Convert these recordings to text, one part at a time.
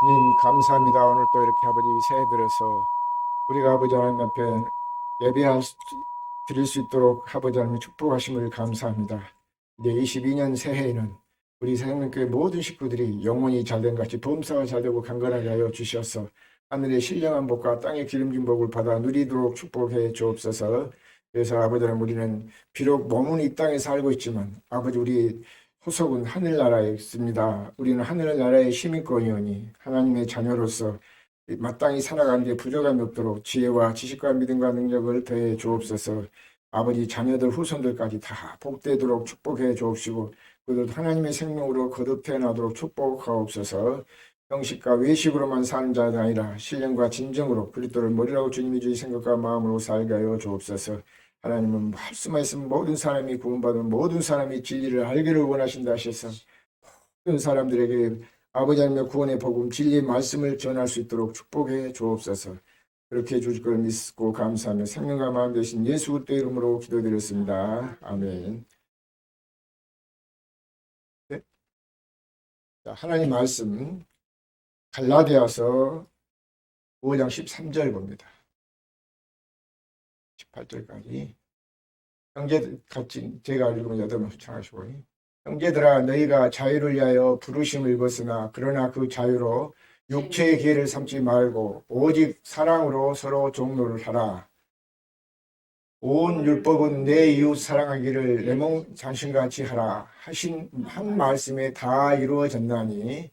님 감사합니다. 오늘 또 이렇게 아버지 새해 들어서 우리가 아버지 하나님 앞에 드릴 수 있도록 아버지 하나님 축복하심을 감사합니다. 이제 22년 새해에는 우리 생명교회 모든 식구들이 영혼이 잘된 같이 범사가 잘되고 강건하게 하여 주셔서 하늘의 신령한 복과 땅의 기름진 복을 받아 누리도록 축복해 주옵소서. 그래서 아버지 하나님, 우리는 비록 몸은 이 땅에 살고 있지만 아버지 우리 후속은 하늘나라에 있습니다. 우리는 하늘나라의 시민권이오니 하나님의 자녀로서 마땅히 살아가는 데 부족함이 없도록 지혜와 지식과 믿음과 능력을 더해 주옵소서. 아버지 자녀들 후손들까지 다 복되도록 축복해 주옵시고 그들 하나님의 생명으로 거듭 태어나도록 축복하옵소서. 형식과 외식으로만 사는 자가 아니라 신령과 진정으로 그리스도를 머리라고 주님이 주의 생각과 마음으로 살게 하여 주옵소서. 하나님은 말씀하시면 모든 사람이 구원받은 모든 사람이 진리를 알기를 원하신다 하셔서 모든 사람들에게 아버지 하나님의 구원의 복음 진리의 말씀을 전할 수 있도록 축복해 주옵소서. 그렇게 해주실 걸 믿고 감사하며 생명과 마음 되신 예수 그리스도의 이름으로 기도드렸습니다. 아멘. 네. 자, 하나님 말씀 갈라디아서 5장 13절 봅니다. 18절까지. 형제 같이 제가 읽으면 여덟번 후창하시고, 형제들아 너희가 자유를 위하여 부르심을 입었으나 그러나 그 자유로 육체의 기회를 삼지 말고 오직 사랑으로 서로 종로를 하라. 온 율법은 내 이웃 사랑하기를 내 몸 자신같이 하라 하신 한 말씀에 다 이루어졌나니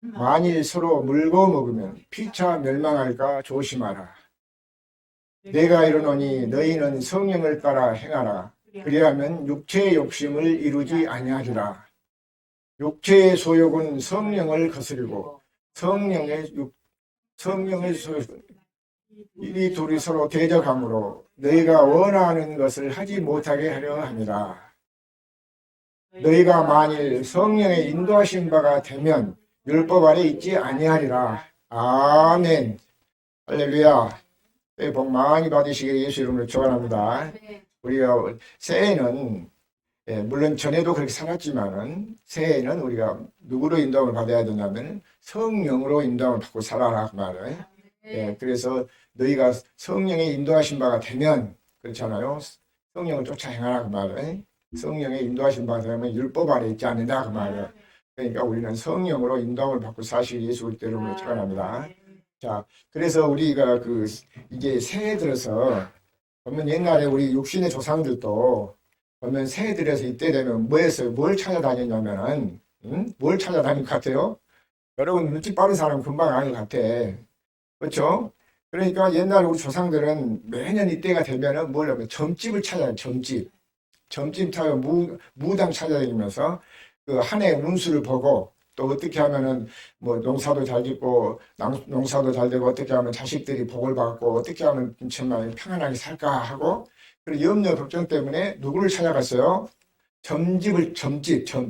만일 서로 물고 먹으면 피차 멸망할까 조심하라. 내가 이르노니 너희는 성령을 따라 행하라. 그리하면 육체의 욕심을 이루지 아니하리라. 육체의 소욕은 성령을 거스리고 성령의 소욕은 이 둘이 서로 대적하므로 너희가 원하는 것을 하지 못하게 하려 함이라. 너희가 만일 성령의 인도하신 바가 되면 율법 아래 있지 아니하리라. 아멘. 할렐루야. 복 많이 받으시기를 예수 이름으로 축원합니다. 우리가 새해는 물론 전에도 그렇게 살았지만은 새해에는 우리가 누구로 인도함을 받아야 되냐면 성령으로 인도함을 받고 살아라 그 말을. 그래서 너희가 성령의 인도하신 바가 되면 그렇잖아요. 성령을 쫓아 행하라 그 말을. 성령의 인도하신 바가 되면 율법 아래 있지 않는다 그 말을. 그러니까 우리는 성령으로 인도함을 받고 사실 예수 그리스도 이름으로 축원합니다. 자, 그래서 우리가 이제 새해 들어서 보면 옛날에 우리 육신의 조상들도 보면 새해 들어서 이때 되면 뭐 했어요? 뭘 찾아다녔냐면은, 뭘 찾아다닌 것 같아요? 여러분 눈치 빠른 사람 금방 아는 것 같아. 그렇죠? 그러니까 옛날 우리 조상들은 매년 이때가 되면은 뭘 하면 점집을 찾아요. 점집 타요. 무당 찾아다니면서 그 한 해 운수를 보고 또 어떻게 하면은 뭐 농사도 잘 짓고 농사도 잘 되고 어떻게 하면 자식들이 복을 받고 어떻게 하면 정말 평안하게 살까 하고 그리고 염려 걱정 때문에 누구를 찾아갔어요?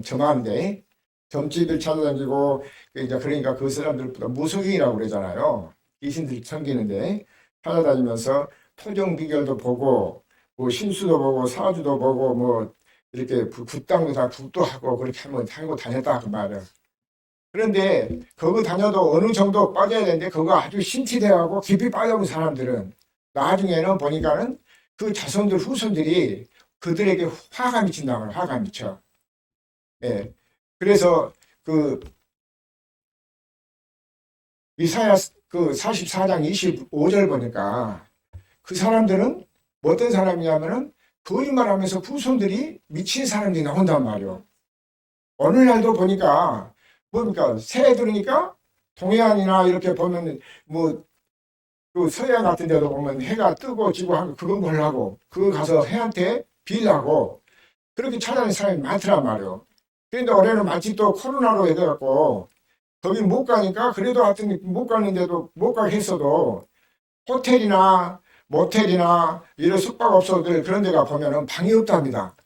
점하는데 점집을 찾아다니고 이제 그러니까 그 사람들보다 무속인이라고 그러잖아요. 귀신들이 섬기는데 찾아다니면서 토종 비결도 보고 뭐 신수도 보고 사주도 보고 뭐 이렇게 굿당도 다 굿도 하고 그렇게 하면 하고 다녔다 그 말이야. 그런데 그거 다녀도 어느 정도 빠져야 되는데 그거 아주 신치대하고 깊이 빠져본 사람들은 나중에는 보니까는 그 자손들 후손들이 그들에게 화가 미친다 말이야. 화가 미쳐. 예. 그래서 그 이사야 그 44장 25절 보니까 그 사람들은 뭐 어떤 사람이냐면은 거짓말 하면서 후손들이 미친 사람들이 나온단 말이요. 어느 날도 보니까 뭡니까? 새해 들으니까 동해안이나 이렇게 보면 뭐 그 서해안 같은 데도 보면 해가 뜨고 지고 하면 그거 보려고 그거 가서 해한테 빌라고 그렇게 찾아다니는 사람이 많더란 말이요. 그런데 올해는 마치 또 코로나로 해갖고 거기 못 가니까 그래도 하여튼 못 가는데도 못 가게 했어도 호텔이나 모텔이나 이런 숙박업소들 그런 데가 보면은 방이 없답니다.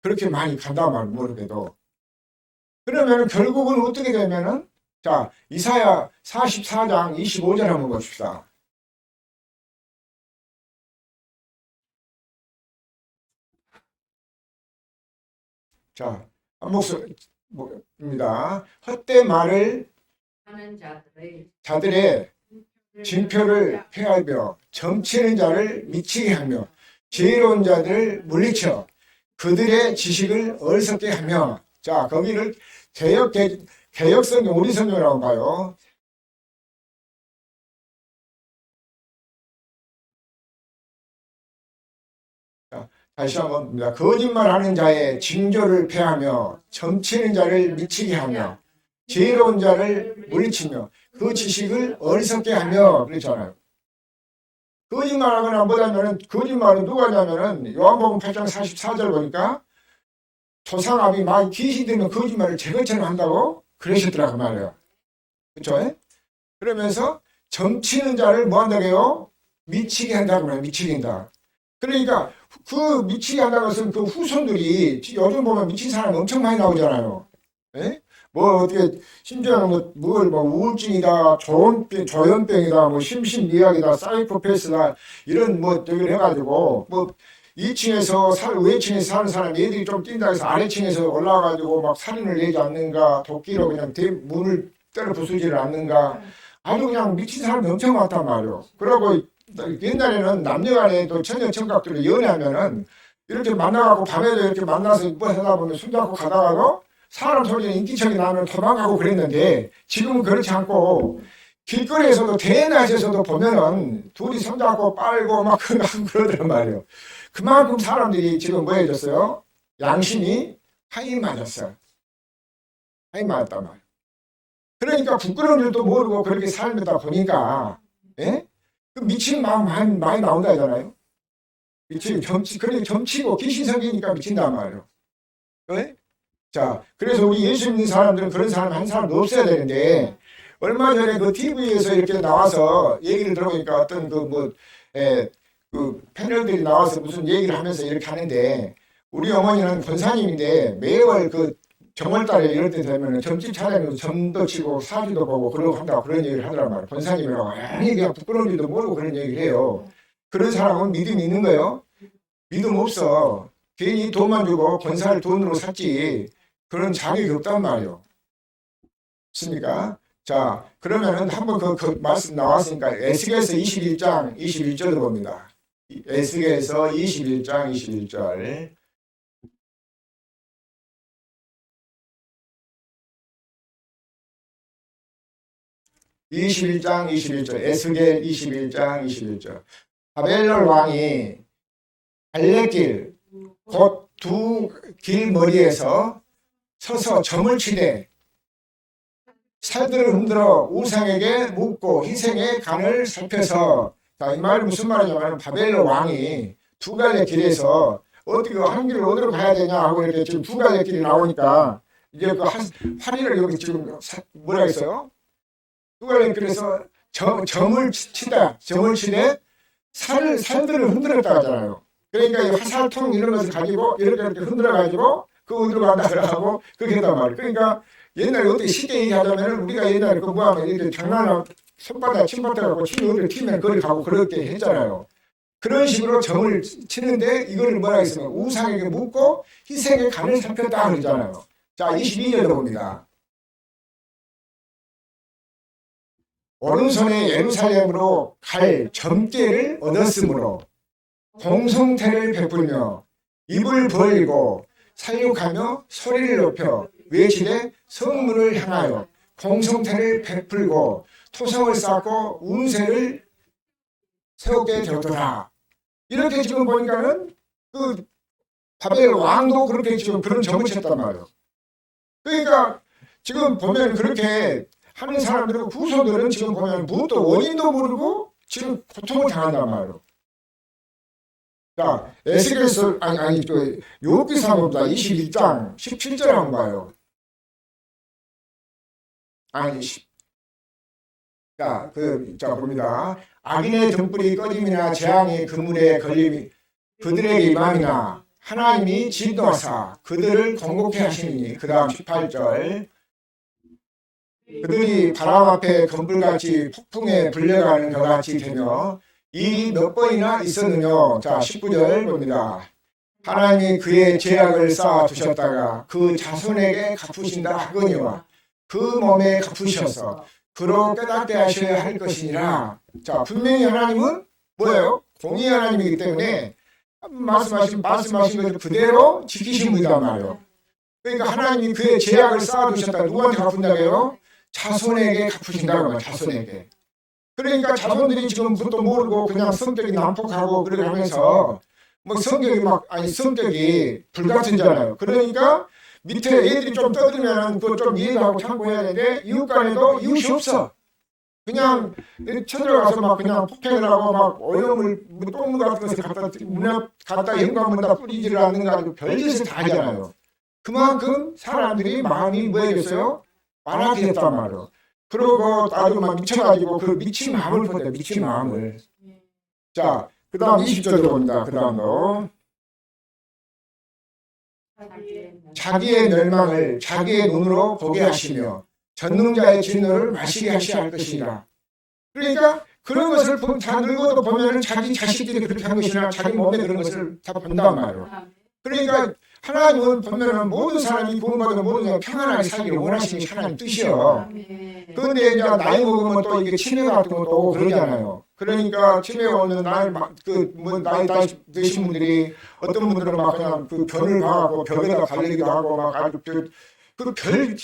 그렇게 많이 간단 말 모르게도. 그러면은 결국은 어떻게 되면은 자, 이사야 44장 25절 한번 봅시다. 자, 한 목소리입니다. 헛된 말을 하는 자들의 징표를 폐하며 점치는 자를 미치게 하며 지혜로운 자들을 물리쳐 그들의 지식을 어리석게 하며. 자, 거기를 개역성경, 우리 성경이라고 봐요. 자, 다시 한번 봅니다. 거짓말하는 자의 징조를 폐하며 점치는 자를 미치게 하며 지혜로운 자를 물리치며 그 지식을 어리석게 하며. 그렇잖아요. 거짓말하거나 뭐냐면은, 거짓말은 누가 하냐면은 요한복음 8장 44절 보니까 조상아비 막 귀신 들면 거짓말을 제것처럼 한다고 그러셨더라고 말이에요. 그렇죠? 그러면서 점치는 자를 뭐 한다고요? 미치게 한다고 그래요. 미치게 한다. 그러니까 그 미치게 한다는 것은 그 후손들이 요즘 보면 미친 사람 엄청 많이 나오잖아요. 예? 뭐 어떻게 심지어는 뭐 우울증이다, 조현병이다, 뭐 심신미약이다, 사이코패스다 이런 뭐 저기를 해가지고 뭐 2층에서 위층에서 사는 사람 얘들이 좀 뛴다 해서 아래층에서 올라가가지고 막 살인을 내지 않는가, 도끼로 그냥 문을 때려 부수지를 않는가, 아주 그냥 미친 사람이 엄청 많단 말이에요. 그러고 옛날에는 남녀간에 또 처녀 청각들을 연애하면은 이렇게 만나가고 밤에도 이렇게 만나서 뭐 하다 보면 손잡고 가다가도 사람 소리에 인기척이 나면 도망가고 그랬는데 지금은 그렇지 않고 길거리에서도 대낮에서도 보면은 둘이 손잡고 빨고 막 그러더란 말이에요. 그만큼 사람들이 지금 뭐 해졌어요? 양심이 하이 맞았어요. 하이 맞았단 말이에요. 그러니까 부끄러운 줄도 모르고 그렇게 살다 보니까, 예? 그 미친 마음 많이 나온다 하잖아요. 그러니까 점치고 귀신 생기니까 미친단 말이에요. 예? 자, 그래서 우리 예수 믿는 사람들은 그런 사람 한 사람도 없어야 되는데, 얼마 전에 그 TV에서 이렇게 나와서 얘기를 들어보니까 어떤 그 패널들이 나와서 무슨 얘기를 하면서 이렇게 하는데, 우리 어머니는 권사님인데 매월 그 정월달에 이럴 때 되면 점집 차려면서 점도 치고 사주도 보고 그러고 한다고 그런 얘기를 하더란 말이에요. 권사님이라고. 아니, 그냥 부끄러운 줄도 모르고 그런 얘기를 해요. 그런 사람은 믿음이 있는 거예요? 믿음 없어. 괜히 돈만 주고 권사를 돈으로 샀지. 그런 자격이 없단 말이에요. 맞습니까? 자, 그러면은 한번 그 말씀 나왔으니까 에스겔서 21장 21절을 봅니다. 에스겔서 21장 21절. 에스겔 21장 21절. 바벨론 왕이 갈래길 곧 두 길 머리에서 서서 점을 치되 살들을 흔들어 우상에게 묻고 희생의 간을 살펴서. 자, 이 말이 무슨 말이냐면 바벨론 왕이 두 갈래 길에서 어떻게 한 길을 어디로 가야 되냐 하고 이렇게 지금 두 갈래 길이 나오니까 이제 그 활이를 여기 지금 뭐라 했어요? 두 갈래 길에서 점을 치다. 점을 치되 살들을 흔들었다 하잖아요. 그러니까 이 화살통 이런 것을 가지고 이렇게 흔들어 가지고 그 어디로 간다 하고 그렇게 했단 말이에요. 그러니까 옛날에 어떻게 쉽게 얘기하자면 우리가 옛날에 그 뭐하면 이렇게 장난하고 손바닥에 침뱉어갖고 침 어디로 튀면 거기 가고 그렇게 했잖아요. 그런 식으로 점을 치는데 이거를 뭐라 했으면 우상에게 묻고 희생의 간을 살폈다 그러잖아요. 자, 22절로 봅니다. 오른손에 예루살렘으로 갈 점괘를 얻었으므로 공성태를 베풀며 입을 벌리고 살육하며 소리를 높여 외치되 성문을 향하여 공성태를 베풀고 토성을 쌓고 운세를 세우게 되었더라. 이렇게 지금 보니까는 그 바벨론 왕도 그렇게 지금 그런 점을 쳤단 말이에요. 그러니까 지금 보면 그렇게 하는 사람들은 후손들은 지금 보면 무엇도 원인도 모르고 지금 고통을 당한단 말이에요. 자, 에스겔서 그 욥기서 봅니다. 21장 17절 한번 봐요. 자, 봅니다. 악인의 등불이 꺼짐이나 재앙의 그물에 걸림이 그들에게 임함이나 하나님이 진노하사 그들을 공곡해 하시니. 그 다음 18절. 그들이 바람 앞에 검불같이 폭풍에 불려가는 것 같이 되며 이 몇 번이나 있었느냐. 자, 19절 봅니다. 하나님이 그의 죄악을 쌓아 두셨다가 그 자손에게 갚으신다 하거니와 그 몸에 갚으셔서 그로 깨닫게 하셔야 할 것이니라. 자, 분명히 하나님은 뭐예요? 공의 하나님이기 때문에 말씀하신 것을 그대로 지키신 분이란 말이에요. 그러니까 하나님이 그의 죄악을 쌓아두셨다. 누구한테 갚은다고요? 자손에게 갚으신다고 말이에요. 자손에게. 그러니까 자손들이 지금 뭣도 모르고 그냥 성격이 난폭하고 그러게 하면서 뭐 성격이 불같은잖아요. 그러니까 밑에 애들이 좀 떠들면 그거 좀 이해하고 참고해야 되는데 이웃 간에도 이웃이 없어. 그냥 쳐들어가서 막 그냥 폭행을 하고 막 오염을 똥물 같은 것을 갖다 현관문에다 뿌리지를 않는 거 아주 별짓을 다 하잖아요. 그만큼 사람들이 마음이 뭐해졌어요? 완악해졌단 말이에요. 그러고 아주 막 미쳐가지고 그 미친 마음을 보자. 미친 마음을. 자, 그 다음 20절로 봅니다. 그 다음으로 자기의 멸망을 자기의 눈으로 보게 하시며 전능자의 진노를 마시게 하셔야 할 것이라. 그러니까 그런 것을 다 늙어도 보면은 자기 자식들이 그렇게 한 것이나 자기 몸에 그런 것을 다 본단 말이에요. 그러니까 하나님은 보면은 모든 사람이 구원받은 모든 사람이 평안하게 살기를 원하시는 게 하나님 뜻이요. 그런데 이제 나이 먹으면 또 이게 치매 같은 것도 오고 그러잖아요. 그러니까 치매 오는 나이 드신 분들이 어떤 분들은 막 그냥 그 변을 봐갖고 벽에다 달리기도 하고 막 아주 별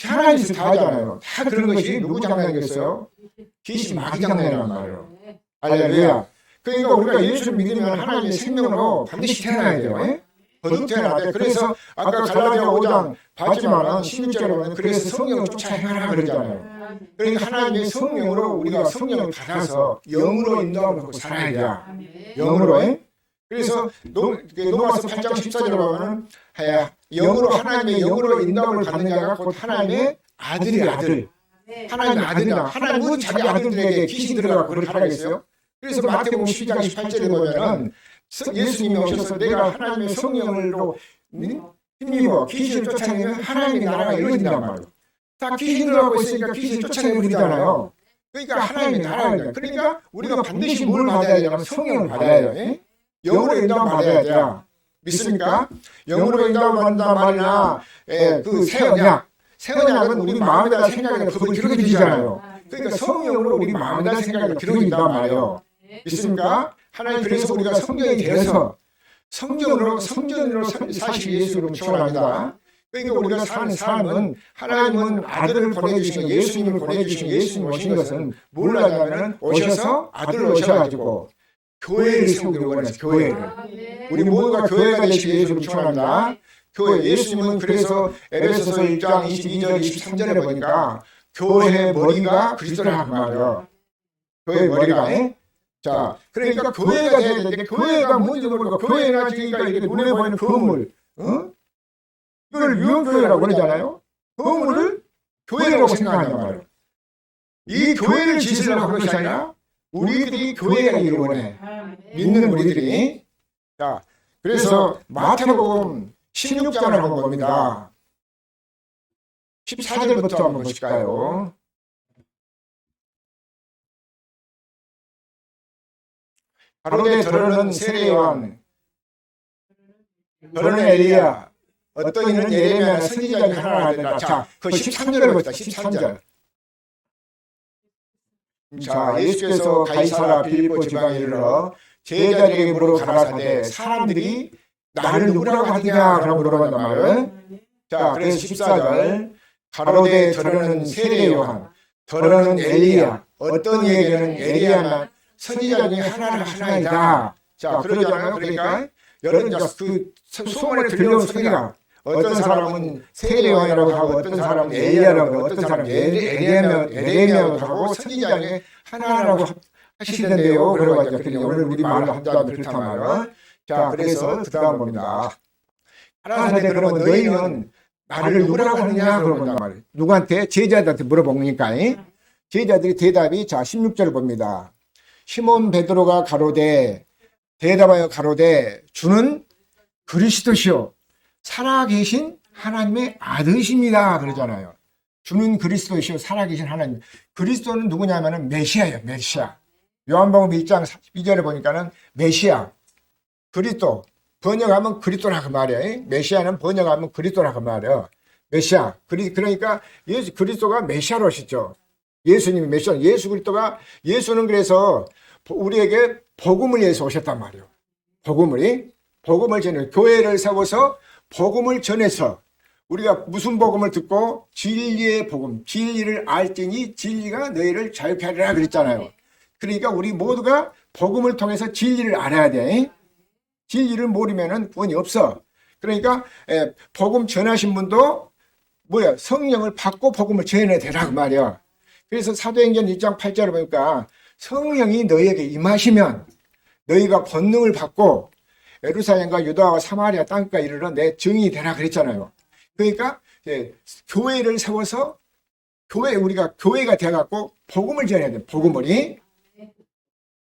하나님 짓을 다 하잖아요. 다 그런 것이 누구 장난이겠어요? 귀신 마귀 장난이란 말이에요. 할렐루야. 그러니까 우리가 예수를 믿으면 하나님의 생명으로 반드시 태어나야 돼요. 거듭 태어나야 돼. 그래서 아까 갈라디아 5장 봤지만은 16절에 보면 그래서 성령을 쫓아 행하라 그러잖아요. 그러니까 하나님의 성령으로 우리가 성령을 받아서 영으로 인도함을 받고 살아야 돼. 영으로. 그래서 로마서 8장 14절에 보면은 영으로 하나님의 영으로 인도함을 받는 자가 곧 하나님의 아들이야. 아들. 하나님의 아들이야. 하나님은 자기 아들들에게 귀신 들어가고 그렇게 하라겠어요. 그래서 마태복음 12장 18절에 보면은 예수님이 오셔서 내가 하나님의 성령으로 힘입어 귀신을 쫓아내면 하나님의 나라가 이루어진단 말이에요. 다 귀신 들어가고 있으니까 귀신 쫓아내버리잖아요. 그러니까 하나님의 나라가. 그러니까 우리가 반드시 뭘 받아야 되냐면 성령을 받아야 돼요. 영으로 인도함 받아야 돼요. 믿습니까? 영으로 인도함 받는단 말이나 그 새 언약은 우리 마음에다 생각에다 그걸 들어주잖아요. 그러니까 성령으로 우리 마음에다 생각에다 들어준단 말이에요. 믿습니까? 하나님 그래서 우리가 성경이 되어서 성전으로 사실 예수로 축원합니다. 그러니까 우리가 사는 삶은 하나님은 아들을 보내주신 예수님을 보내주신 예수님 오신 것은 뭘 하냐면은 오셔서 아들을 오셔가지고 교회를 세우기를 원해서 교회를 우리 모두가 교회가 되시기 예수를 축원합니다. 교회 예수님은 그래서 에베소서 1장 22절 23절에 보니까 교회의 머리가 그리스도라고 말이에요. 교회의 머리가 자, 그러니까 교회가 돼야 되는데 교회가 뭔지 모르고 교회나 지니까 이렇게 눈에 보이는 건물, 이걸 유언교회라고 그러잖아요. 건물을 교회라고 생각한단 말이에요. 이 교회를 지으려고 한 것이 아니라 우리들이 교회가 되기를 원해. 믿는 우리들이. 자, 그래서 마태복음 16장을 한번 봅니다. 14절부터 한번 보실까요? 가로되 더러는 세례요한, 더러는 엘리야, 어떤 이는 예레미야 선지자 중 하나가 된다. 자, 그 13절을 봅시다. 13절. 자, 예수께서 가이사라 빌립보 지방에 이르러 제자들에게 물어 가라사대 사람들이 나를 누구라고 하느냐 라고 물어본단 말이에요. 자, 그래서 14절 가로되 더러는 세례요한, 더러는 엘리야, 어떤 이에게는 엘리야만 선지자 중에 하나이다. 자, 그러잖아요. 그러니까 여러분 그 소문에 들려온 소리가 어떤 사람은 세례요한이라고 하고 어떤 사람은 엘리야라고 하고 어떤 사람은 에레미야라고 하고 선지자 중에 하나라고 하시던데요. 그래가지고 오늘 우리 말로 한자도 그렇단 말이에요. 자, 그래서 그 다음 봅니다. 하나님한테 그러면 너희는 나를 누구라고 하느냐 그러는단 말이에요. 누구한테? 제자들한테 물어보니까 제자들이 대답이 자 16절을 봅니다. 시몬 베드로가 가로되 대답하여 가로되 주는 그리스도시요 살아계신 하나님의 아들이십니다 그러잖아요. 주는 그리스도시요 살아계신 하나님. 그리스도는 누구냐면은 메시아예요. 메시아. 요한복음 1장 2절에 보니까는 메시아 그리스도 번역하면 그리스도라고 말이에요. 메시아는 번역하면 그리스도라고 말이에요. 메시아. 그러니까 예수 그리스도가 메시아로 오셨죠. 예수님이 메시아, 예수 그리스도가, 예수는 그래서 우리에게 복음을 위해서 오셨단 말이에요. 복음을 전해, 교회를 세워서 복음을 전해서 우리가 무슨 복음을 듣고 진리의 복음, 진리를 알지니 진리가 너희를 자유케 하리라 그랬잖아요. 그러니까 우리 모두가 복음을 통해서 진리를 알아야 돼. 진리를 모르면은 구원이 없어. 그러니까 복음 전하신 분도 뭐야, 성령을 받고 복음을 전해야 되라 그 말이야. 그래서 사도행전 1장 8절을 보니까 성령이 너희에게 임하시면 너희가 권능을 받고 예루살렘과 유다와 사마리아 땅까지 이르러 내 증인이 되라 그랬잖아요. 그러니까 교회를 세워서 우리가 교회가 돼갖고 복음을 전해야 돼. 복음을.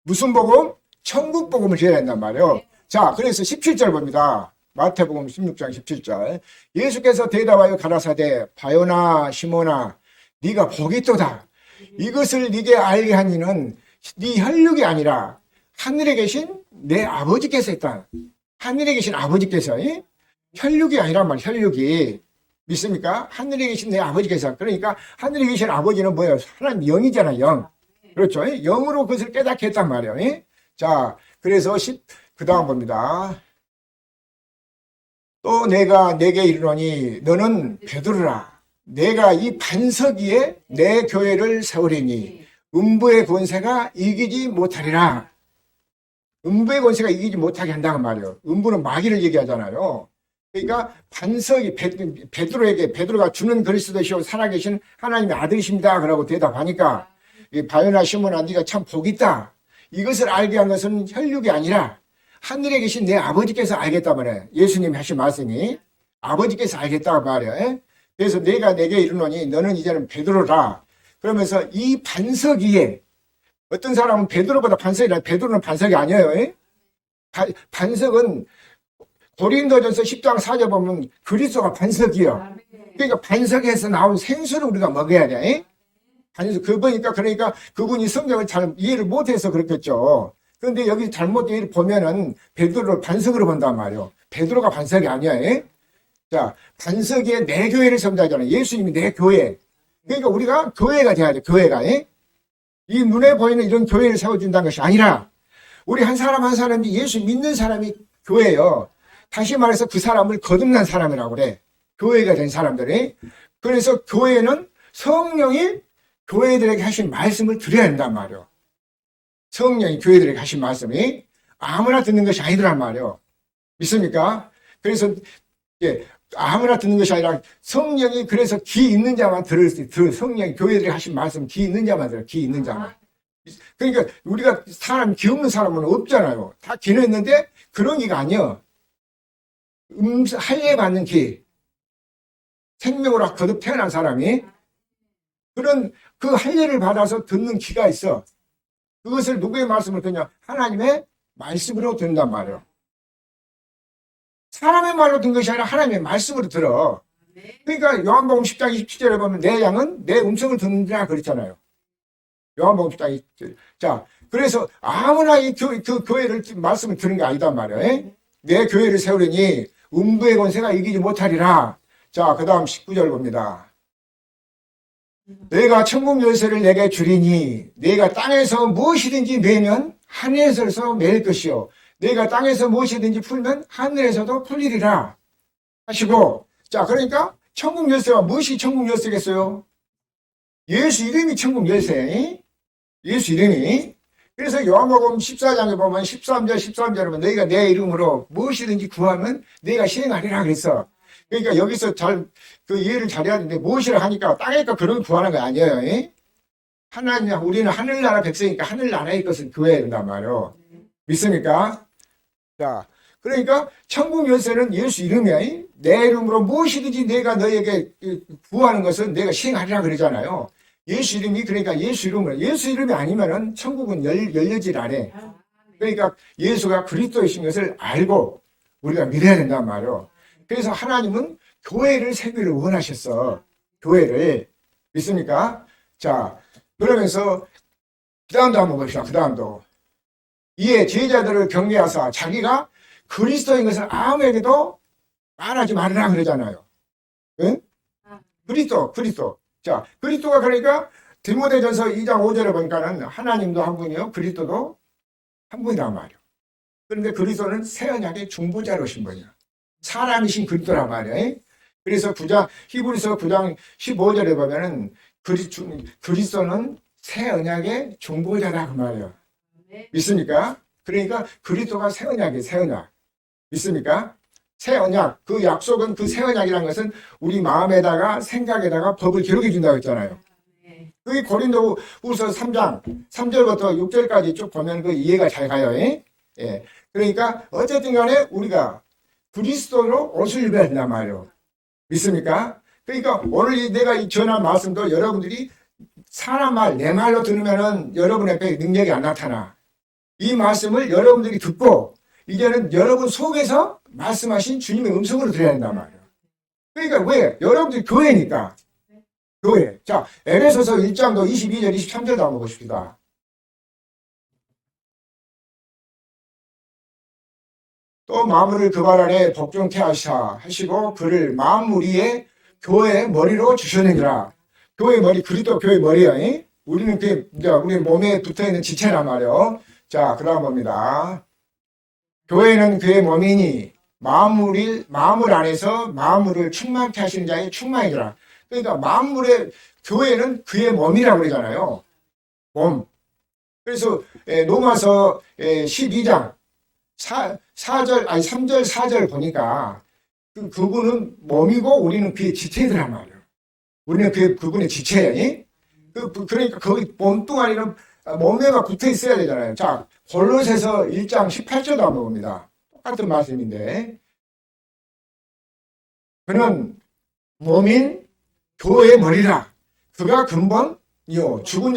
무슨 복음? 천국 복음을 전해야 된단 말이에요. 자, 그래서 17절 봅니다. 마태복음 16장 17절. 예수께서 대답하여 가라사대 바요나 시몬아 네가 복이 있도다. 이것을 네게 알게 하니는 네 혈육이 아니라 하늘에 계신 내 아버지께서 했다. 하늘에 계신 아버지께서. 혈육이 아니란 말이야. 혈육이. 믿습니까? 하늘에 계신 내 아버지께서. 그러니까 하늘에 계신 아버지는 뭐예요? 하나님 영이잖아. 영. 그렇죠? 영으로 그것을 깨닫게 했단 말이에요. 자, 그래서 그 다음 봅니다. 또 내가 내게 이르노니 너는 베드로라. 내가 이 반석 위에 내 교회를 세우리니 음부의 권세가 이기지 못하리라. 음부의 권세가 이기지 못하게 한다는 말이에요. 음부는 마귀를 얘기하잖아요. 그러니까 반석이 베드로가 주는 그리스도시오 살아계신 하나님의 아들이십니다. 그러고 대답하니까 바요나 시몬아 네가 참 복이 있다. 이것을 알게 한 것은 혈육이 아니라 하늘에 계신 내 아버지께서 알겠다 말이에요. 예수님이 하신 말씀이 아버지께서 알겠다 말이에요. 그래서 내가 내게 이르노니 너는 이제는 베드로라. 그러면서 이 반석 위에 어떤 사람은 베드로보다 반석이라, 베드로는 반석이 아니에요. 반석은 고린도전서 10장 4절 보면 그리스도가 반석이에요. 그러니까 반석에서 나온 생수를 우리가 먹어야 돼. 그러니까 그분이 성경을 잘 이해를 못해서 그렇겠죠. 그런데 여기 잘못 이해를 보면은 베드로를 반석으로 본단 말이에요. 베드로가 반석이 아니야. 자, 반석 위에 내 교회를 세운다잖아요. 예수님이 내 교회. 그러니까 우리가 교회가 돼야 돼. 교회가. 이 눈에 보이는 이런 교회를 세워준다는 것이 아니라 우리 한 사람 한 사람이 예수 믿는 사람이 교회예요. 다시 말해서 그 사람을 거듭난 사람이라고 그래. 교회가 된 사람들이. 그래서 교회는 성령이 교회들에게 하신 말씀을 드려야 한단 말이에요. 성령이 교회들에게 하신 말씀이 아무나 듣는 것이 아니더란 말이에요. 믿습니까? 그래서 아무나 듣는 것이 아니라 성령이 그래서 귀 있는 자만 성령이 교회들이 하신 말씀 귀 있는 자만 들어. 귀 있는 자만. 그러니까 우리가 귀 없는 사람은 없잖아요. 다 귀는 있는데 그런 귀가 아니야. 할례 받는 귀. 생명으로 거듭 태어난 사람이 그런 그 할례를 받아서 듣는 귀가 있어. 그것을 누구의 말씀을 듣냐? 하나님의 말씀으로 듣는단 말이에요. 사람의 말로 듣는 것이 아니라 하나님의 말씀으로 들어. 그러니까 요한복음 10장 27절에 보면 내 양은 내 음성을 듣는다 그랬잖아요. 요한복음 10장 27절. 자, 그래서 아무나 그 교회를 말씀을 들은 게 아니단 말이에요. 내 교회를 세우려니 음부의 권세가 이기지 못하리라. 자, 그 다음 19절 봅니다. 내가 천국 열쇠를 내게 주리니 내가 땅에서 무엇이든지 매면 하늘에서 매일 것이요 내가 땅에서 무엇이든지 풀면 하늘에서도 풀리리라 하시고, 자, 그러니까 천국 열쇠가 무엇이 천국 열쇠겠어요? 예수 이름이 천국 열쇠. 예수 이름이. 그래서 요한복음 14장에 보면 13절에 보면 너희가 내 이름으로 무엇이든지 구하면 내가 시행하리라 그랬어. 그러니까 여기서 그 이해를 잘해야 되는데 무엇이라 하니까 땅에니까 그런 구하는 거 아니에요. 하나님, 우리는 하늘나라 백성이니까 하늘나라의 것을 구해야 된단 말이에요. 믿습니까? 자, 그러니까 천국 열쇠는 예수 이름이야. 내 이름으로 무엇이든지 내가 너에게 구하는 것은 내가 시행하리라 그러잖아요. 예수 이름이, 그러니까 예수 이름이 아니면은 천국은 열려질 않아. 그러니까 예수가 그리스도이신 것을 알고 우리가 믿어야 된단 말이에요. 그래서 하나님은 교회를 세우기를 원하셨어. 교회를. 믿습니까? 자, 그러면서 그 다음도 한번 봅시다. 그 다음도. 이에 제자들을 경계하사 자기가 그리스도인 것을 아무에게도 말하지 말으라 그러잖아요. 응? 그리스도. 자, 그리스도가 그러니까 디모데전서 2장 5절에 보니까는 하나님도 한 분이요, 그리스도도 한 분이란 말이에요. 그런데 그리스도는 새 언약의 중보자로 오신 분이야. 사람이신 그리스도란 말이에요. 그래서 히브리서 9장 15절에 보면은 그리스도는 새 언약의 중보자다 그 말이에요. 믿습니까? 그러니까 그리스도가 새 언약이에요. 새 언약. 믿습니까? 새 언약. 그 약속은, 그 새 언약이라는 것은 우리 마음에다가 생각에다가 법을 기록해 준다고 했잖아요. 그게 고린도후서 3장 3절부터 6절까지 쭉 보면 그 이해가 잘 가요. 예. 그러니까 어쨌든 간에 우리가 그리스도로 옷을 입어야 된단 말이에요. 믿습니까? 그러니까 오늘 내가 전한 말씀도 여러분들이 사람 말, 내 말로 들으면은 여러분 앞에 능력이 안 나타나. 이 말씀을 여러분들이 듣고 이제는 여러분 속에서 말씀하신 주님의 음성으로 들어야 된단 말이에요. 그러니까 왜? 여러분들이 교회니까. 교회. 자, 에베소서 1장도 22절, 23절도 한번 보십시다. 또 마물을 그 발 아래 복종케 하시고 그를 만물 위에 교회의 머리로 주셨느니라. 교회 머리, 그리스도 교회 머리야. 우리는 우리 몸에 붙어있는 지체란 말이에요. 자, 그 다음 봅니다. 교회는 그의 몸이니 만물 안에서 만물을 충만케 하시는 자의 충만이더라. 그러니까 만물의 교회는 그의 몸이라고 그러잖아요. 몸. 그래서 로마서 12장 3절 4절 보니까 그분은 몸이고 우리는 그의 지체들란 말이에요. 우리는 그분의 지체야. 그러니까 거기 몸뚱아리는 몸매가 붙어 있어야 되잖아요. 자, 골로새서 1장 18절도 한번 봅니다. 똑같은 말씀인데, 그는 몸인 교회의 머리라. 그가 근본이요 죽은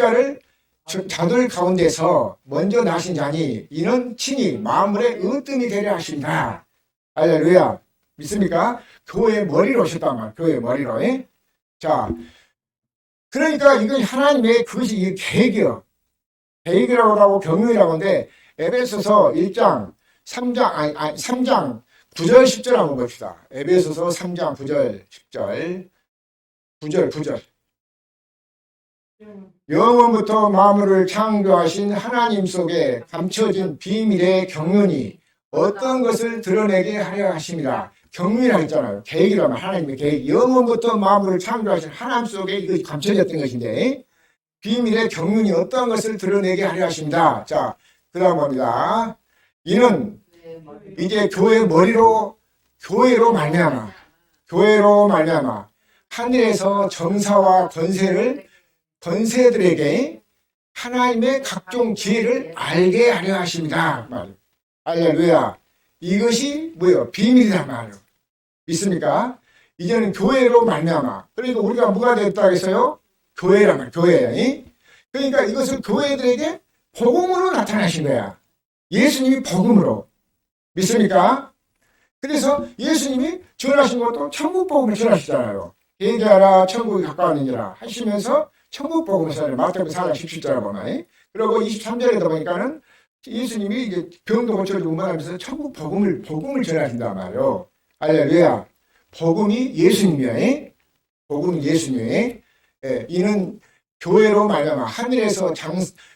자들 가운데서 먼저 나신 자니 이는 친히 만물의 으뜸이 되려 하신다. 할렐루야. 믿습니까? 교회의 머리로 오셨단 말이에요. 교회의 머리로. 자, 그러니까 이건 하나님의 그것이 계획이요. 계획이라고 하고 경륜이라고 하는데 에베소서 1장 3장 9절 10절 한번 봅시다. 에베소서 3장 9절 10절 9절 영원부터 만물을 창조하신 하나님 속에 감춰진 비밀의 경륜이 어떤 것을 드러내게 하려 하십니다. 경륜이라 했잖아요. 계획이라면 하나님의 계획. 영원부터 만물을 창조하신 하나님 속에 이것이 감춰졌던 것인데 비밀의 경륜이 어떤 것을 드러내게 하려 하십니다. 자, 그 다음 봅니다. 이는 이제 교회로 말미암아 하늘에서 정사와 권세들에게 하나님의 각종 지혜를 알게 하려 하십니다. 할렐루야. 이것이 뭐예요? 비밀이란 말이에요. 믿습니까? 이제는 교회로 말미암아. 그러니까 우리가 뭐가 됐다 했어요? 교회란 말이에요. 교회. 그러니까 이것을 교회들에게 복음으로 나타나신 거야. 예수님이 복음으로. 믿습니까? 그래서 예수님이 전하신 것도 천국 복음을 전하시잖아요. 회개하라 천국이 가까웠느니라 하시면서 천국 복음을 전하요. 마태복음 4장 17절에 보면. 그리고 23절에도 보니까는 예수님이 이제 병도 고쳐주고 운반하면서 천국 복음을 전하신단 말이에요. 할렐루야. 복음이 예수님이야. 복음이 예수님이야. 이는 교회로 말미암아 하늘에서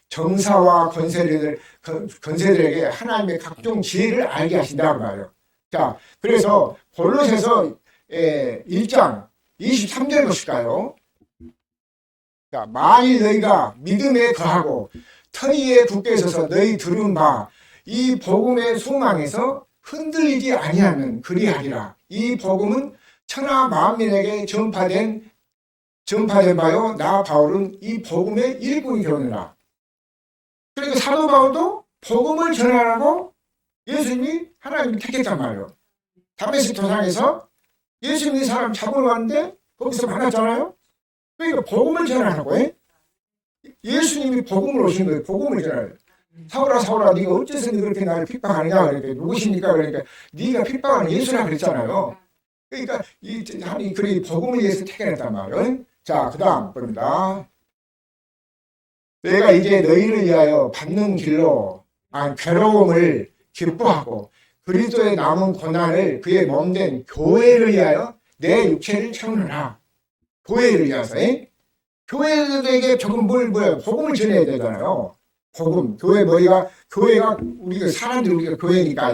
정사와 권세들에게 하나님의 각종 지혜를 알게 하신다고 말이에요. 자, 그래서 골로새서 1장 23절 보실까요? 자, 만일 너희가 믿음에 거하고 터이에 굳게 있어서 너희 들은 바 이 복음의 소망에서 흔들리지 아니하면 그리하리라. 이 복음은 천하 만민에게 전파된 바요. 나 바울은 이 복음의 일꾼이 되었느라. 그러니까 사도 바울도 복음을 전하라고 예수님이 하나님이 택했단 말이에요. 다메섹 도상에서 예수님이 사람 잡으러 왔는데 거기서 만났잖아요. 그러니까 복음을 전하라고 해. 예수님이 복음을 오신 거예요. 복음을 전하래요. 사울아 네가 어째서 그렇게 나를 핍박하느냐. 그러니까 누구십니까? 그러니까 네가 핍박하는 예수라 그랬잖아요. 그러니까 그래 복음을 위해서 택해냈단 말이에요. 자, 그 다음 봅니다. 내가 이제 너희를 위하여 받는 길로 괴로움을 기뻐하고 그리스도의 남은 고난을 그의 몸된 교회를 위하여 내 육체를 채우느라. 교회를 위해서. 교회들에게 조금 복음을 전해야 되잖아요. 복음. 교회 교회가 우리가 우리가 교회니까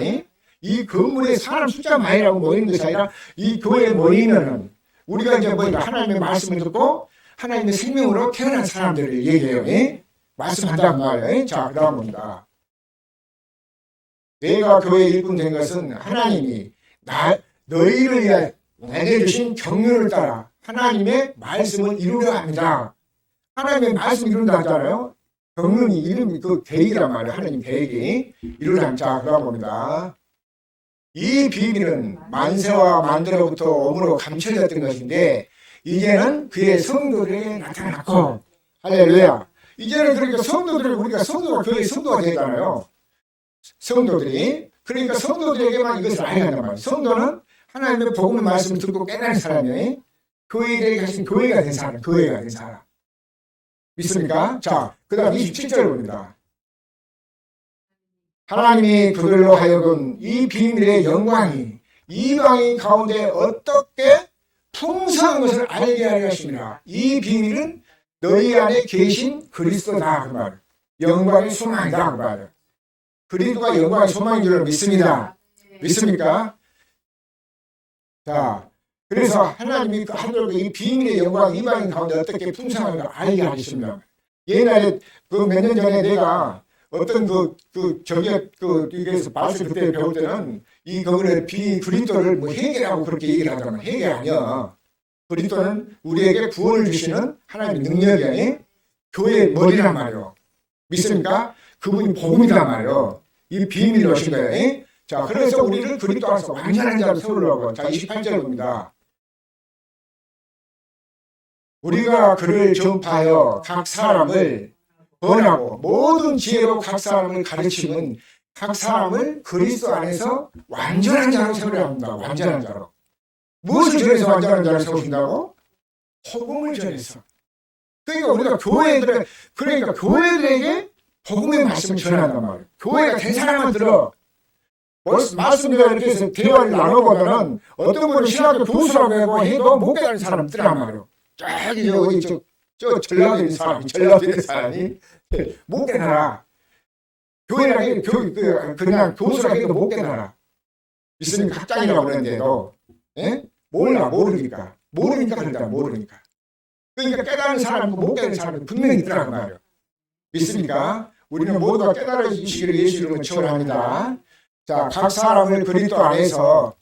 이 건물에 사람 숫자 많이라고 모이는 것이 아니라 이 교회에 모이면은 우리가 이제 하나님의 말씀을 듣고 하나님의 생명으로 태어난 사람들을 얘기해요. 말씀한다고 말이에요. 자, 그 다음 봅니다. 내가 교회의 일꾼 된 것은 하나님이 너희를 위해 내게 주신 경륜을 따라 하나님의 말씀을 이루려 합니다. 하나님의 말씀 이룬다 하잖아요. 경륜이 이름이 그 계획이란 말이에요. 하나님 계획이 이루려 합니다. 자, 그 다음 봅니다. 이 비밀은 만세와 만대로부터 오므로 감춰졌던 것인데 이제는 그의 성도들에게 나타났고 할렐루야. 이제는 그러니까 우리가 교회의 성도가 되잖아요. 성도들이. 그러니까 성도들에게만 이것을 알게 한단 말이에요. 성도는 하나님의 복음의 말씀을 듣고 깨달은 사람이 교회에 가신 교회가 된 사람. 믿습니까? 자, 그 다음 27절 봅니다. 하나님이 그들로 하여금 이 비밀의 영광이 이방인 가운데 어떻게 풍성한 것을 알게 하려 하십니다. 이 비밀은 너희 안에 계신 그리스도다. 그 말. 영광의 소망이다. 그 말. 그리스도가 영광의 소망인 줄 믿습니다. 믿습니까? 자, 그래서 하나님이 이 비밀의 영광 이방인 가운데 어떻게 풍성한 걸 알게 하셨습니다. 옛날에 몇 년 전에 내가 어떤 여기에서 말씀 그때 배울 때는 거기에 그리스도를 회개라고 그렇게 얘기를 하잖아요. 회개 아니야. 그리스도는 우리에게 구원을 주시는 하나님의 능력이 교회의 머리란 말이에요. 믿습니까? 그분이 복음이란 말이에요. 이 비밀을 오신 거예요. 자, 그래서 우리를 그리스도 안에서 완전한 자로 세우려고. 자, 28절입니다. 우리가 그를 전파하여 각 사람을 권하고 모든 지혜로 각 사람을 가르치면 각 사람을 그리스도 안에서 완전한 자로 세우려 합니다. 완전한 자로. 무엇을 전해서 완전한 자로 세우신다고? 복음을 전해서. 그러니까 우리가 교회들에게 복음의 말씀을 전한단 말이에요. 교회가 된 사람만 들어. 말씀드려 이렇게 해서 대화를 나눠보면은 어떤 분은 신학교 교수라고 해도 못 깨달은 사람들이란 말이에요. 저 전라도에 있는 사람이 못 깨달아. 교회라고 그냥 교수라고 해도 못 깨달아. 있으니까 학장이라고 그러는데도 모르니까 모르니까. 그러니까 깨달은 사람과 못 깨달은 사람이 분명히 있더라고 말이에요. 믿습니까? 우리는 모두가 깨달으시기를 예수 이름으로 축원합니다. 자, 각 사람을 그리스도 안에서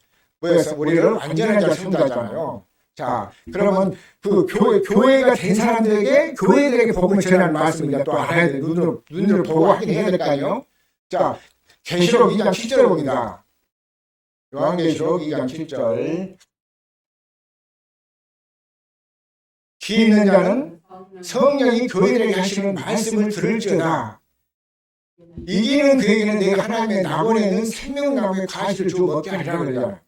우리를 완전한 자로 세운다잖아요. 자, 그러면 교회가 된 사람들에게 교회들에게 복음을 전하는 말씀을 또 알아야 돼. 눈으로 보고 확인해야 될 거 아니에요? 자, 계시록 2장 7절 봅니다. 요한계시록 2장 7절. 귀 있는 자는 성령이 교회들에게 하시는 말씀을 들을지어다. 이기는 그에게는 내가 하나님의 낙원에 있는 생명나무의 과실을 주어 먹게 하리라고 그러잖아요.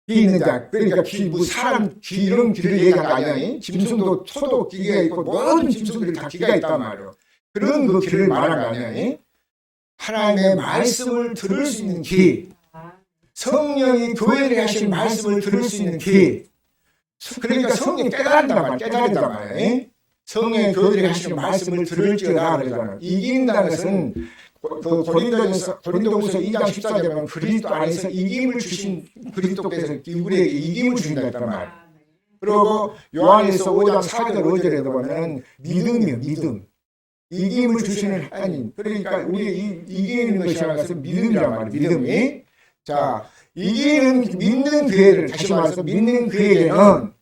귀 있는 자, 그러니까 사람 귀 이런 귀를 얘기한 거 아니야. 짐승도 소도 귀가 있고 모든 짐승들이 다 귀가 있단 말이에요. 그런 그 귀를 말한 거 아니야. 하나님의 말씀을 들을 수 있는 귀, 성령이 교회에 하신 말씀을 들을 수 있는 귀. 그러니까 성령이 깨달은단 말이야. 성령의 교회에 하시는 말씀을 들을지어다 그러잖아요. 이긴다는 것은 고린도후서 2장 14절에 보면 그리스도 안에서 이김을 주신 그리스도께서 우리에게 이김을 주신다 했단 말이에요. 그리고 요한에서 5장 4절 5절에도 보면 믿음이요, 믿음. 이김을 주시는 하나님. 그러니까 우리 이기는 것이라는 것은 믿음이란 말이에요. 믿음이. 자, 이기는 믿는 교회를 다시 말해서 믿는 교회에게는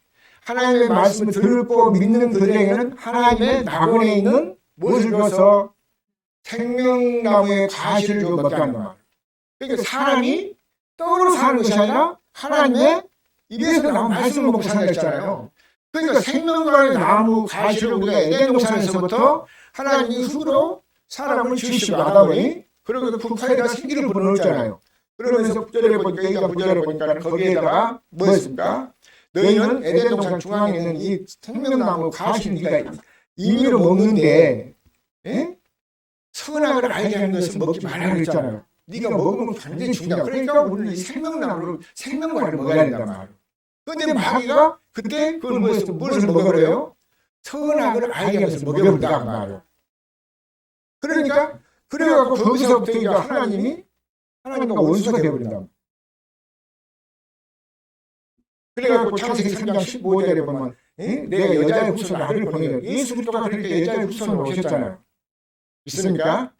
하나님의 말씀을 듣고 믿는 그들에게는 하나님의 낙원에 있는 무엇을 줘서 생명나무의 과실을 좀 먹게 하는 거야. 그러니까 사람이 떡으로 사는 것이 아니라 하나님의 입에서 나온 말씀을 먹고 산다 했잖아요. 그러니까 생명나무의 나무 과실을 우리가 에덴 동산에서부터 하나님이 흙으로 사람을 지으시고 아담이 그리고 그 파에다 생기를 불어넣었잖아요. 그러면서 9절에 보니까 거기에다가 뭐였습니까? 너희는 에덴 동산 중앙에 있는 이 생명나무 과실 네가 임의로 먹는데 선악을 알게 하는 것은 먹지 말라고 했잖아요. 네가 먹으면 완전히 죽는다. 그러니까 우리는 이 생명나무로 생명과를 먹어야 된단 말이에요. 그런데 마귀가 그때 그걸 무엇을 먹으래요? 선악을 알게 하면서 먹여본다 그 말이에요. 그러니까 그래갖고 거기서부터 이제 하나님과 원수가 되어버린다. 그래갖고 창세기 3장 15절에 보면 내가 여자의 후손을 아들을 보내려 예수 그리스도가 그렇게 여자의 후손으로 오셨잖아요. 믿습니까?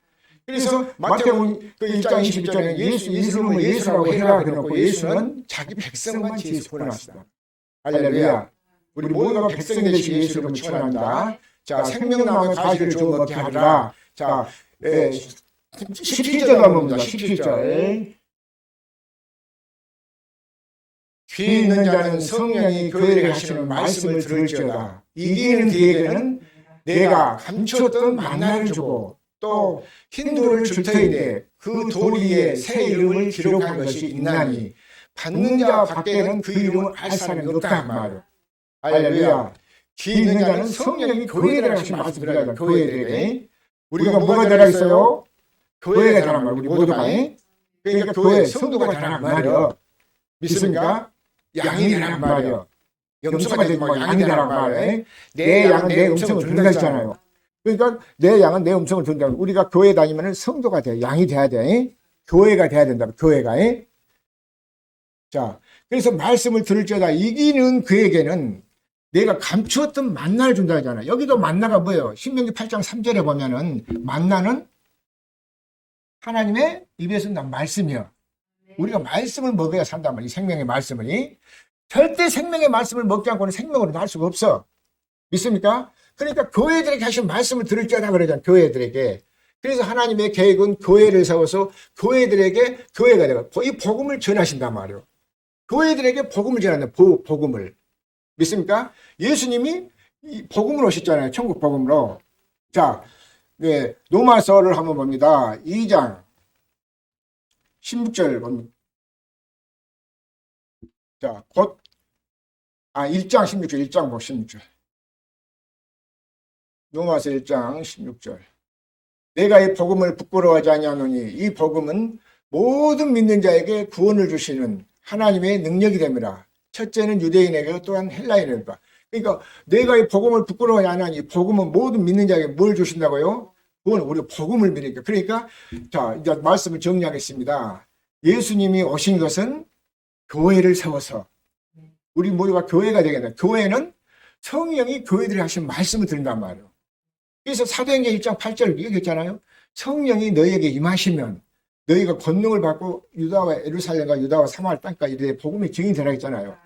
그래서 마태복음 1장 22절에 예수 이름을 예수라고 해라 그래놓고 예수는 자기 백성만 지혜에서 보내놨습니다. 할렐루야. 우리 모두가 백성이 되신 예수 이름을 축원합니다. 자, 생명나무 가지를 주어 먹게 하리라. 자, 17절 한번 봅니다. 17절. 귀 있는 자는 성령이 교회에게 하시는 말씀을 들을지어다. 이기는 그에게는 내가 감추었던 만나를 주고 또 흰 돌을 줄 터인데 그 돌 위에 새 이름을 기록한 것이 있나니 받는 자 밖에는 그 이름을 알 사람이 없다 말이에요. 할렐루야. 귀 있는 자는 성령이 교회에 하신 말씀을 들어야 교회들에게. 우리가 뭐가 되라겠어요? 교회가 되란 말이에요. 우리 모두가. 그러니까 교회 성도가 되란 말이에요. 믿습니까? 양이 되란 말이에요. 염소가 되지 말고 양이 되란 말이에요. 내 양은 내 음성을 듣는다 했잖아요. 그러니까 내 양은 내 음성을 듣는다. 우리가 교회 다니면 성도가 돼. 양이 돼야 돼. 교회가 돼야 된다. 교회가. 자, 그래서 말씀을 들을지어다. 이기는 그에게는 내가 감추었던 만나를 준다 하잖아요. 여기도 만나가 뭐예요? 신명기 8장 3절에 보면은 만나는 하나님의 입에서 난 말씀이요. 우리가 말씀을 먹어야 산단 말이에요. 생명의 말씀을. 절대 생명의 말씀을 먹지 않고는 생명으로 날 수가 없어. 믿습니까? 그러니까 교회들에게 하신 말씀을 들을지어다 그러잖아요. 교회들에게. 그래서 하나님의 계획은 교회를 세워서 교회들에게 교회가 되고 이 복음을 전하신단 말이에요. 교회들에게 복음을 전한다. 복음을. 믿습니까? 예수님이 복음으로 오셨잖아요. 천국 복음으로. 자, 로마서를 한번 봅니다. 2장 16절 봅니다. 자, 1장 16절, 1장 16절. 로마서 1장 16절. 내가 이 복음을 부끄러워하지 아니하노니 이 복음은 모든 믿는 자에게 구원을 주시는 하나님의 능력이 됩니다. 첫째는 유대인에게 또한 헬라인에게. 그러니까 내가 이 복음을 부끄러워하지 아니하니 복음은 모든 믿는 자에게 뭘 주신다고요? 그건 우리가 복음을 믿으니까. 그러니까 자, 이제 말씀을 정리하겠습니다. 예수님이 오신 것은 교회를 세워서 우리 모두가 교회가 되겠다. 교회는 성령이 교회들이 하신 말씀을 들은단 말이에요. 그래서 사도행전 1장 8절을 얘기했잖아요. 성령이 너희에게 임하시면 너희가 권능을 받고 유다와 예루살렘과 유다와 사마리아 땅까지 이르되 복음의 증인이 되라 했잖아요.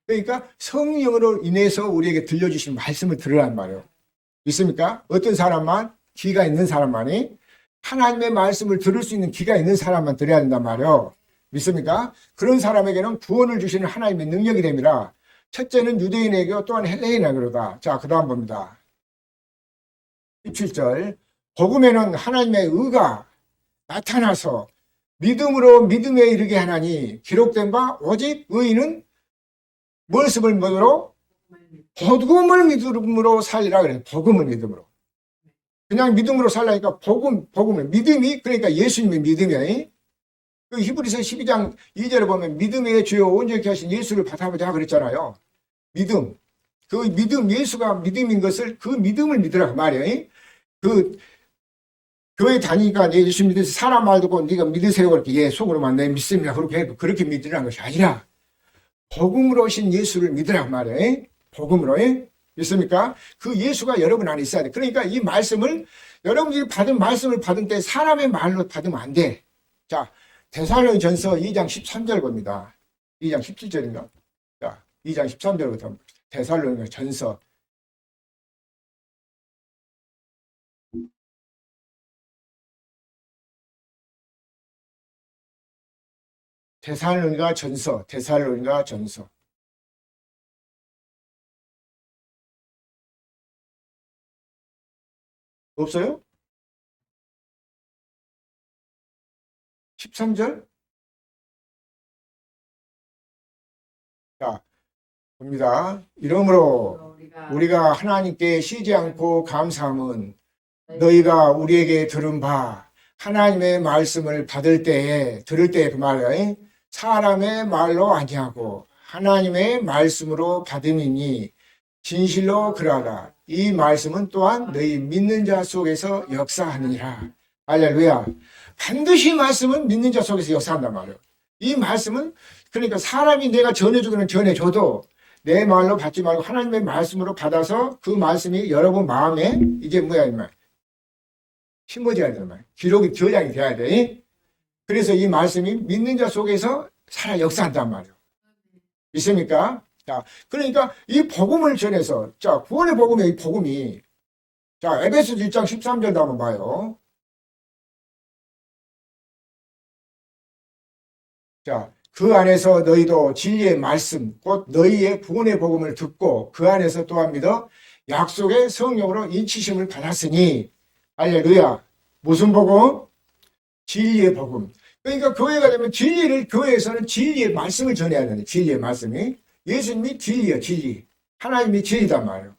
그러니까 성령으로 인해서 우리에게 들려주신 말씀을 들으란 말이에요. 믿습니까? 어떤 사람만? 귀가 있는 사람만이 하나님의 말씀을 들을 수 있는 귀가 있는 사람만 들어야 된단 말이에요. 믿습니까? 그런 사람에게는 구원을 주시는 하나님의 능력이 됩니다. 첫째는 유대인에게 또한 헬레인에게 그러다. 자, 그 다음 봅니다. 17절. 복음에는 하나님의 의가 나타나서 믿음으로 믿음에 이르게 하나니 기록된 바 오직 의인은 무엇을 믿음으로? 복음을 믿음으로 살리라 그래요. 복음을 믿음으로. 그냥 믿음으로 살라니까 복음을 믿음이 그러니까 예수님의 믿음이에요. 그 히브리서 12장 2절에 보면 믿음의 주요 온전히 하신 예수를 받아보자 그랬잖아요. 믿음. 그 믿음, 예수가 믿음인 것을 그 믿음을 믿으라 그 말이에요. 그 교회 다니니까 예수 믿으세요. 사람 말 듣고 네가 믿으세요. 그렇게 예, 속으로만 내 믿습니다. 그렇게 믿으라는 것이 아니라 복음으로 오신 예수를 믿으라 그 말이에요. 복음으로. 믿습니까? 그 예수가 여러분 안에 있어야 돼. 그러니까 이 말씀을 여러분들이 받은 말씀을 받은 때 사람의 말로 받으면 안 돼. 자, 데살로니전서 2장 13절 봅니다. 2장 17절인가? 자, 2장 13절부터 데살로니전서 데살로니가전서 없어요? 13절? 자, 봅니다. 이러므로 우리가 하나님께 쉬지 않고 감사함은 너희가 우리에게 들은 바 하나님의 말씀을 들을 때에 그 말을 사람의 말로 아니하고 하나님의 말씀으로 받음이니 진실로 그러하다. 이 말씀은 또한 너희 믿는 자 속에서 역사하느니라. 할렐루야. 반드시 말씀은 믿는 자 속에서 역사한단 말이에요. 이 말씀은 그러니까 사람이 내가 전해주기는 전해줘도 내 말로 받지 말고 하나님의 말씀으로 받아서 그 말씀이 여러분 마음에 이게 뭐야 이 말. 심어져야 되는 말. 기록이 저장이 돼야 돼. 그래서 이 말씀이 믿는 자 속에서 살아 역사한단 말이에요. 믿습니까? 자, 그러니까 이 복음을 전해서 자, 구원의 복음의 이 복음이 자, 에베소 1장 13절도 한번 봐요. 자, 그 안에서 너희도 진리의 말씀, 곧 너희의 구원의 복음을 듣고 그 안에서 또한 믿어 약속의 성령으로 인치심을 받았으니 할렐루야. 무슨 복음? 진리의 복음. 그러니까 교회가 되면 진리를 교회에서는 진리의 말씀을 전해야 되는데 진리의 말씀이 예수님이 진리요 진리. 하나님이 진리단 말이에요.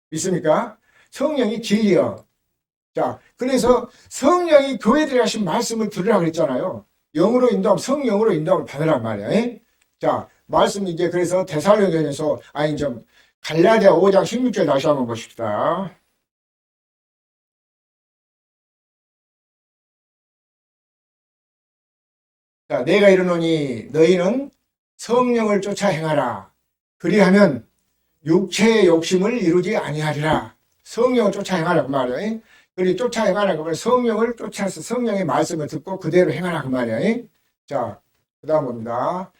믿습니까? 성령이 진리요. 자, 그래서 성령이 교회들이 하신 말씀을 들으라 그랬잖아요. 영으로 인도하면 성령으로 인도함을 받으란 말이에요. 자, 말씀 이제 그래서 데살로니가서 아니 좀 갈라디아 5장 16절 다시 한번 보십시다. 자, 내가 이르노니 너희는 성령을 쫓아 행하라. 그리하면 육체의 욕심을 이루지 아니하리라. 성령을 쫓아 행하라 그 말이에요. 그리 쫓아 행하라 그 말이에요. 성령을 쫓아서 성령의 말씀을 듣고 그대로 행하라 그 말이에요. 자, 그 다음 봅니다.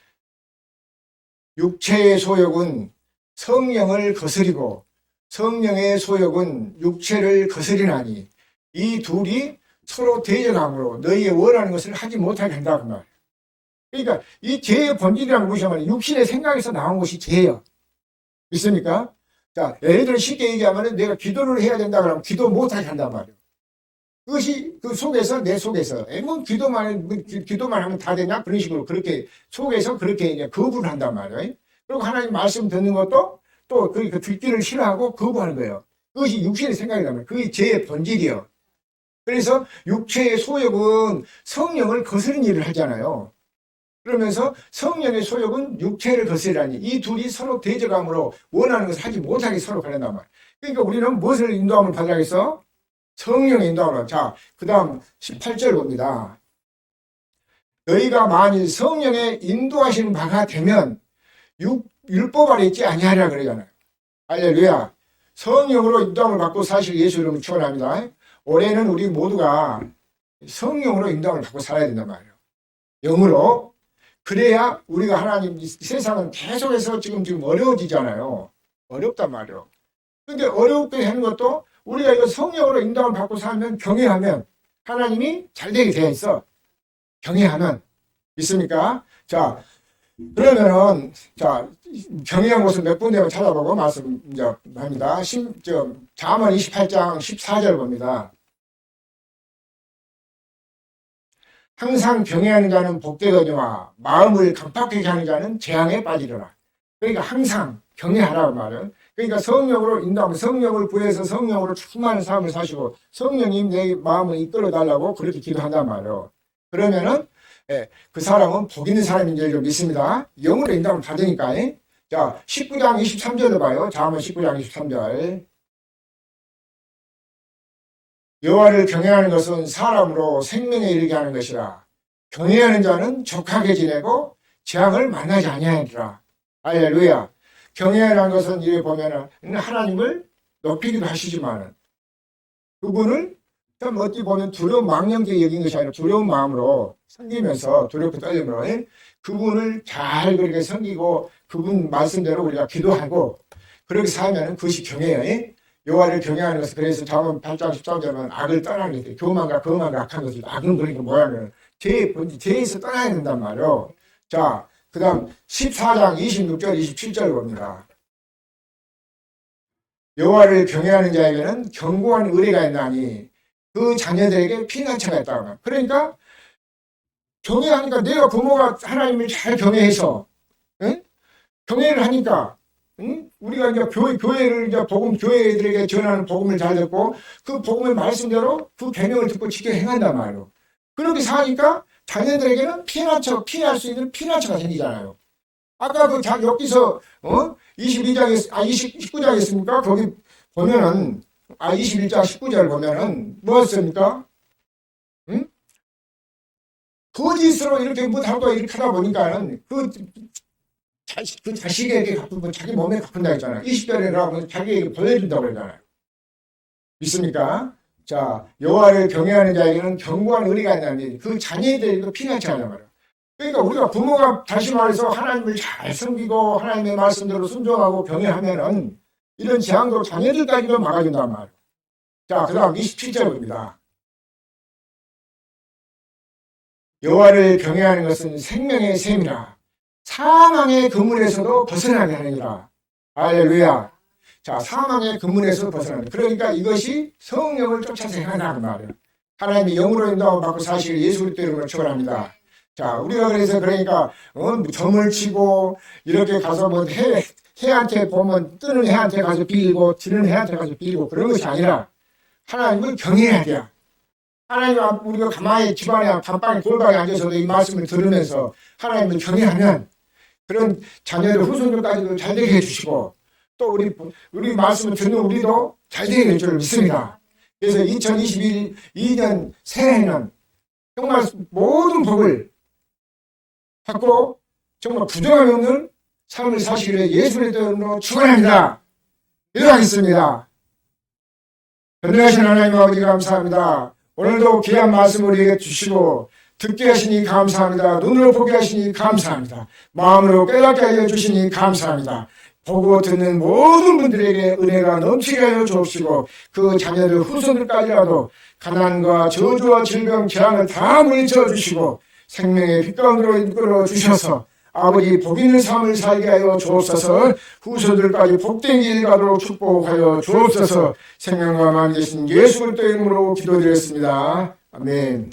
육체의 소욕은 성령을 거스리고 성령의 소욕은 육체를 거스리나니 이 둘이 서로 대적함으로 너희의 원하는 것을 하지 못하게 한다 그 말이에요. 그러니까 이 죄의 본질이라는 것이 육신의 생각에서 나온 것이 죄예요. 믿습니까? 자, 예를 들어 쉽게 얘기하면 내가 기도를 해야 된다 그러면 기도 못하게 한단 말이에요. 그것이 그 속에서 내 속에서 뭐 기도만 하면 다 되냐 그런 식으로 그렇게 속에서 그렇게 이제 거부를 한단 말이에요. 그리고 하나님 말씀 듣는 것도 또 그 듣기를 싫어하고 거부하는 거예요. 그것이 육신의 생각이란 말이에요. 그게 죄의 본질이에요. 그래서 육체의 소욕은 성령을 거스르는 일을 하잖아요. 그러면서 성령의 소욕은 육체를 거스르라니 이 둘이 서로 대적함으로 원하는 것을 하지 못하게 서로 가른단 말이에요. 그러니까 우리는 무엇을 인도함을 받아야겠어? 성령의 인도함을. 자, 그 다음 18절 봅니다. 너희가 만일 성령의 인도하시는 바가 되면 율법 아래 있지 아니하리라 그러잖아요. 할렐루야. 성령으로 인도함을 받고 사실 예수 이름을 축원합니다. 올해는 우리 모두가 성령으로 인도함을 받고 살아야 된단 말이에요. 영으로. 그래야 우리가 하나님 이 세상은 계속해서 지금 어려워지잖아요. 어렵단 말이에요. 근데 어렵게 하는 것도 우리가 이거 성령으로 인도함을 받고 살면 경외하면 하나님이 잘 되게 되어 있어. 경외하면. 있습니까? 자, 그러면은, 자, 경외한 곳을 몇 군데만 찾아보고 말씀, 이제, 합니다. 잠언 28장 14절 봅니다. 항상 경외하는 자는 복되거니와 마음을 강팍하게 하는 자는 재앙에 빠지리라. 그러니까 항상 경외하라고 말은. 그러니까 성령으로 인도하면 성령을 구해서 성령으로 충만한 삶을 사시고 성령님 내 마음을 이끌어 달라고 그렇게 기도한단 말이에요. 그러면은 그 사람은 복 있는 사람인 줄 믿습니다. 영으로 인도함을 받으니까. 자, 19장 23절을 봐요. 잠언 19장 23절. 여호와를 경외하는 것은 사람으로 생명에 이르게 하는 것이라. 경외하는 자는 족하게 지내고 재앙을 만나지 아니하리라. 할렐루야. 경외하는 것은 이래 보면은 하나님을 높이기도 하시지만은 그분을 참 어찌 보면 두려운 망령되게 여긴 것이 아니라 두려운 마음으로 섬기면서 두렵고 떨림으로 그분을 잘 그렇게 섬기고 그분 말씀대로 우리가 기도하고 그렇게 살면은 그것이 경외예요. 여호와를 경외하는 것은 그래서 잠언 8장 13절은 악을 떠나는 것들, 교만과 거만과 악한 것들, 악은 그러니까 뭐냐면 죄에서 떠나야 된단 말이에요. 자, 그 다음 14장 26절 27절 봅니다. 여호와를 경외하는 자에게는 견고한 의뢰가 있나니 그 자녀들에게 피난처가 있다고. 그러니까 경외하니까 내가 부모가 하나님을 잘 경외해서 경외를 하니까 우리가 이제 교회를 이제 교회들에게 전하는 복음을 잘 듣고 그 복음의 말씀대로 그 계명을 듣고 지켜 행한단 말이에요. 그렇게 사니까 자녀들에게는 피할 수 있는 피난처가 생기잖아요. 아까 그 여기서 22장에 19장에 있습니까? 거기 보면은 21장 19절 보면은 뭐였습니까? 응? 거짓으로 이렇게 못하고 이렇게 하다 보니까는 그 자식에게 갚은 자기 몸에 갚은다 했잖아요. 20절이라고 자기에게 보여준다고 그러잖아요. 믿습니까? 자, 여호와를 경외하는 자에게는 견고한 의리가 있다는 그 자녀들도 피난치 않는 말이에요. 그러니까 우리가 부모가 다시 말해서 하나님을 잘 섬기고 하나님의 말씀대로 순종하고 경외하면은 이런 재앙도 자녀들까지도 막아준단 말이에요. 자, 그 다음 27절입니다. 여호와를 경외하는 것은 생명의 셈이라 사망의 그물에서도 벗어나게 하느니라. 할렐루야. 자, 사망의 그물에서 벗어나게. 그러니까 이것이 성령을 쫓아서 행하는 말이에요. 하나님이 영으로 인도하고 받고 사실 예수 그리스도 이름으로 축원합니다. 자, 우리가 그래서 그러니까 점을 치고 이렇게 가서 뭐 해한테 보면 뜨는 해한테 가서 빌고 지는 해한테 가서 빌고 그런 것이 아니라 하나님을 경외해야 돼요. 하나님 우리가 가만히 집안에 감방에 골방에 앉아서도 이 말씀을 들으면서 하나님을 경외하면 그런 자녀들 후손들까지도 잘 되게 해주시고 또 우리 말씀을 듣는 우리도 잘 되게 될 줄 믿습니다. 그래서 2022년 새해에는 정말 모든 복을 받고 정말 부정함이 없는 삶을 사시기를 예수의 이름으로 축원합니다. 기도하겠습니다. 전능하신 하나님 아버지 감사합니다. 오늘도 귀한 말씀을 우리에게 주시고 듣게 하시니 감사합니다. 눈으로 보게 하시니 감사합니다. 마음으로 깨닫게 하여 주시니 감사합니다. 보고 듣는 모든 분들에게 은혜가 넘치게 하여 주옵시고 그 자녀들 후손들까지라도 가난과 저주와 질병 재앙을 다 물리쳐 주시고 생명의 빛 가운데로 이끌어 주셔서 아버지 복 있는 삶을 살게 하여 주옵소서. 후손들까지 복된 길 가도록 축복하여 주옵소서. 생명과 만미 되신 예수 그리스도 이름으로 기도드렸습니다. 아멘.